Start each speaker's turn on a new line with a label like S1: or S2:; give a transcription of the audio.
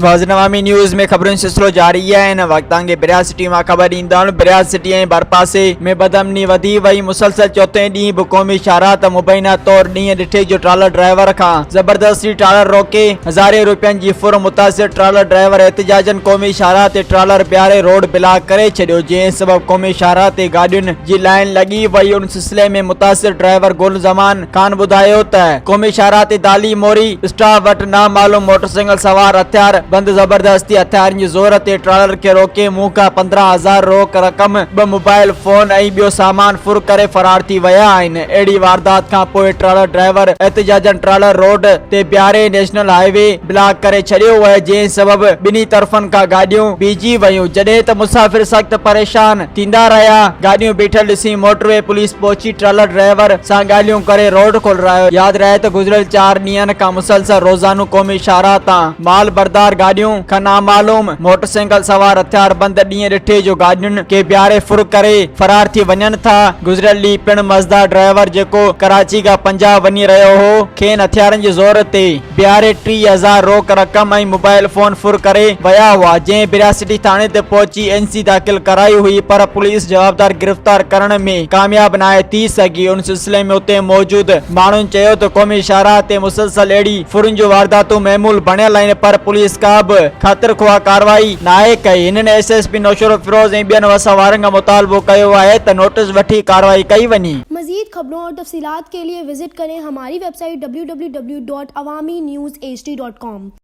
S1: वाज़नवामी news में खबरों सिलसिलो जारी है। इन वक्त बिरियात सिटी में खबर ईंदा बिरियात सिटी ऐं भरपासे में बदमनी वधी वई। मुसलसल चौथे ॾींहुं बि क़ौमी शाहरात मुबैना तौर ॾींहुं ॾिठे जो ट्रालर ड्राइवर खां ज़बरदस्ती ट्रालर रोके हज़ारे रुपयनि जी फुर मुतासिर ट्रालर ड्राइवर एहतिजाजन क़ौमी शाहरात ते ट्रालर ॿियारे रोड ब्लॉक करे छॾियो, जंहिं सबबि क़ौमी शाहरात ते गाॾियुनि जी लाइन लॻी वई। उन सिलसिले में मुतासिर ड्राइवर गुल ज़मान खान ॿुधायो त क़ौमी शाहरात ते दाली मोरी स्टाफ वटि नामालूम मोटरसाइकिल सवार हथियार बंद ज़बरदस्ती हथियारनि जी ज़ोर ते ट्रालर खे रोके मूंखां 15,000 रोक रक़म, 2 मोबाइल फोन ऐं ॿियो सामान फुर करे फरार थी विया आहिनि। अहिड़ी वारदात खां पोइ ट्रालर ड्राइवर एहतिजाजन ट्रालर रोड ते ॿियारे नेशनल हाईवे ब्लॉक करे छॾियो वियो, जंहिं सबबि ॿिन्ही तरफ़नि खां गाॾियूं बीहजी वयूं, जॾहिं त मुसाफ़िर सख़्त परेशान थींदा रहिया। गाॾियूं बीठल ॾिसी मोटरवे पुलिस पहुची ट्रालर ड्राइवर सां ॻाल्हियूं करे रोड खोलायो। यादि रहे त गुज़िरियल 4 ॾींहनि खां मुसलसल रोज़ानो क़ौमी शाहरात तां माल बरदार गाॾियूं खां नामालूम मोटरसाइकिल सवार हथियार बंद ॾींहुं ॾिठे जो गाॾियुनि खे ॿियारे फुर करे फरार थी वञनि था। गुज़िरियल ॾींहुं पिणु मज़दार ड्राइवर जेको कराची खां पंजाब वञी रहियो हो, खेनि हथियारनि जे ज़ोर ते ॿियारे 30,000 रोक रक़म ऐं मोबाइल फोन फुर करे विया हुआ, जंहिं बिरियात सिटी थाणे ते पहुची NC दाख़िल कराई हुई, पर पुलिस जवाबदार गिरफ़्तार करण में कामयाब नाहे थी सघी। उन सिलसिले में उते मौजूद माण्हुनि चयो त क़ौमी शाहरात ते मुसलसल अहिड़ी फुरनि जूं वारदातूं महमूल बणियल आहिनि, पर पुलिस का बि ख़ातिर ख़्वाह कार्रवाई नाहे कई। हिननि SSP नौशरो फिरोज ऐं ॿियनि वसावारनि खां मुतालबो कयो आहे त नोटिस वठी कार्रवाई कई वञे।
S2: मज़ीद खबरों और तफसीलात के लिए विजिट करें हमारी वेबसाइट www.awamiNewsHD.com।